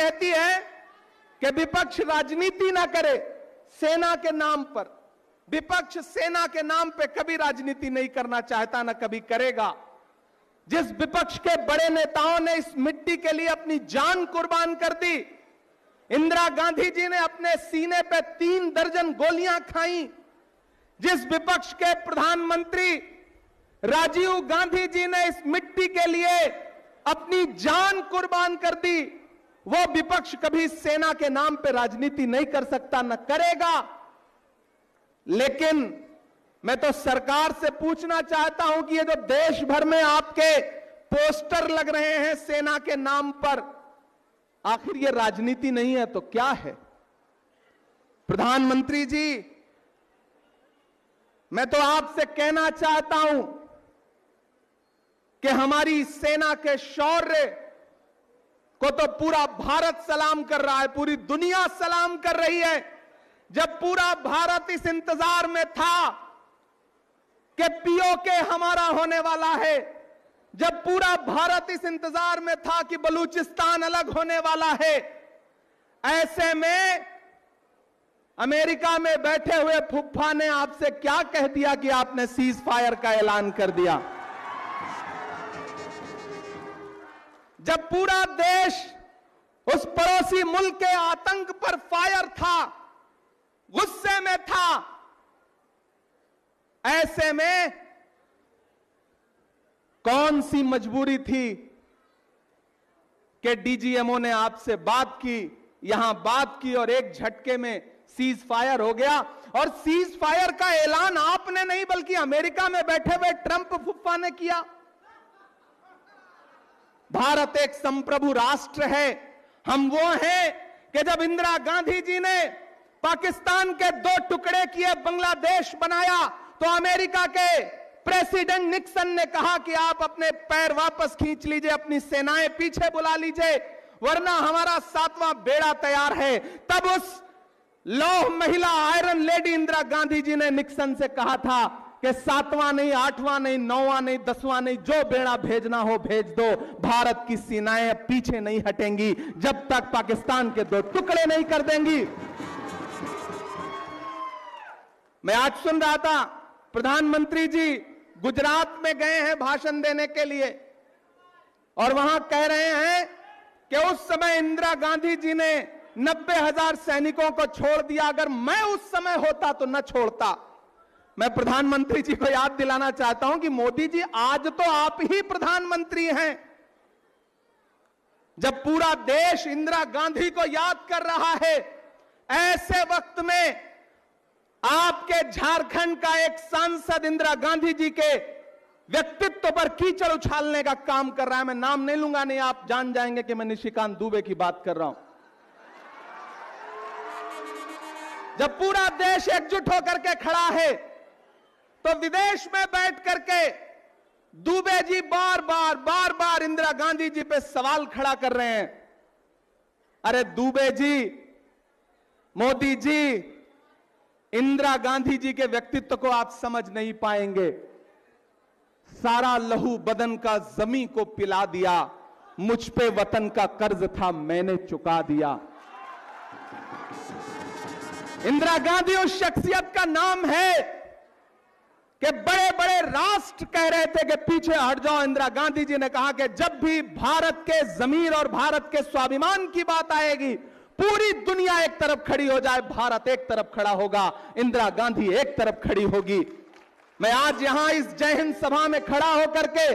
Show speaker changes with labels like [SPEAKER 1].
[SPEAKER 1] कहती है कि विपक्ष राजनीति ना करे सेना के नाम पर। विपक्ष सेना के नाम पे कभी राजनीति नहीं करना चाहता, ना कभी करेगा। जिस विपक्ष के बड़े नेताओं ने इस मिट्टी के लिए अपनी जान कुर्बान कर दी, इंदिरा गांधी जी ने अपने सीने पे 3 दर्जन गोलियां खाई, जिस विपक्ष के प्रधानमंत्री राजीव गांधी जी ने इस मिट्टी के लिए अपनी जान कुर्बान कर दी, वो विपक्ष कभी सेना के नाम पे राजनीति नहीं कर सकता, न करेगा। लेकिन मैं तो सरकार से पूछना चाहता हूं कि ये जो देश भर में आपके पोस्टर लग रहे हैं सेना के नाम पर, आखिर ये राजनीति नहीं है तो क्या है? प्रधानमंत्री जी, मैं तो आपसे कहना चाहता हूं कि हमारी सेना के शौर्य को तो पूरा भारत सलाम कर रहा है, पूरी दुनिया सलाम कर रही है। जब पूरा भारत इस इंतजार में था कि पीओके हमारा होने वाला है, जब पूरा भारत इस इंतजार में था कि बलूचिस्तान अलग होने वाला है, ऐसे में अमेरिका में बैठे हुए फुफ्फा ने आपसे क्या कह दिया कि आपने सीज फायर का ऐलान कर दिया? जब पूरा देश उस पड़ोसी मुल्क के आतंक पर फायर था, गुस्से में था, ऐसे में कौन सी मजबूरी थी कि डीजीएमओ ने आपसे बात की, यहां बात की और एक झटके में सीज फायर हो गया। और सीज फायर का ऐलान आपने नहीं बल्कि अमेरिका में बैठे हुए ट्रंप फुफ्फा ने किया। भारत एक संप्रभु राष्ट्र है। हम वो हैं कि जब इंदिरा गांधी जी ने पाकिस्तान के 2 टुकड़े किए, बांग्लादेश बनाया, तो अमेरिका के प्रेसिडेंट निक्सन ने कहा कि आप अपने पैर वापस खींच लीजिए, अपनी सेनाएं पीछे बुला लीजिए, वरना हमारा 7वां बेड़ा तैयार है। तब उस लौह महिला आयरन लेडी इंदिरा गांधी जी ने निक्सन से कहा था कि 7वां नहीं, 8वां नहीं, 9वां नहीं, 10वां नहीं, जो बेड़ा भेजना हो भेज दो, भारत की सेनाएं पीछे नहीं हटेंगी जब तक पाकिस्तान के 2 टुकड़े नहीं कर देंगी। मैं आज सुन रहा था प्रधानमंत्री जी गुजरात में गए हैं भाषण देने के लिए, और वहां कह रहे हैं कि उस समय इंदिरा गांधी जी ने 90,000 सैनिकों को छोड़ दिया, अगर मैं उस समय होता तो न छोड़ता। मैं प्रधानमंत्री जी को याद दिलाना चाहता हूं कि मोदी जी, आज तो आप ही प्रधानमंत्री हैं। जब पूरा देश इंदिरा गांधी को याद कर रहा है, ऐसे वक्त में आपके झारखंड का एक सांसद इंदिरा गांधी जी के व्यक्तित्व पर कीचड़ उछालने का काम कर रहा है। मैं नाम नहीं लूंगा, नहीं आप जान जाएंगे कि मैं निशिकांत दुबे की बात कर रहा हूं। जब पूरा देश एकजुट होकर के खड़ा है, तो विदेश में बैठ करके दुबे जी बार बार इंदिरा गांधी जी पे सवाल खड़ा कर रहे हैं। अरे दुबे जी, मोदी जी, इंदिरा गांधी जी के व्यक्तित्व को आप समझ नहीं पाएंगे। सारा लहू बदन का जमी को पिला दिया, मुझ पे वतन का कर्ज था मैंने चुका दिया। इंदिरा गांधी उस शख्सियत का नाम है कि बड़े बड़े राष्ट्र कह रहे थे कि पीछे हट जाओ। इंदिरा गांधी जी ने कहा कि जब भी भारत के जमीर और भारत के स्वाभिमान की बात आएगी, पूरी दुनिया एक तरफ खड़ी हो जाए, भारत एक तरफ खड़ा होगा, इंदिरा गांधी एक तरफ खड़ी होगी। मैं आज यहां इस जय हिंद सभा में खड़ा होकर के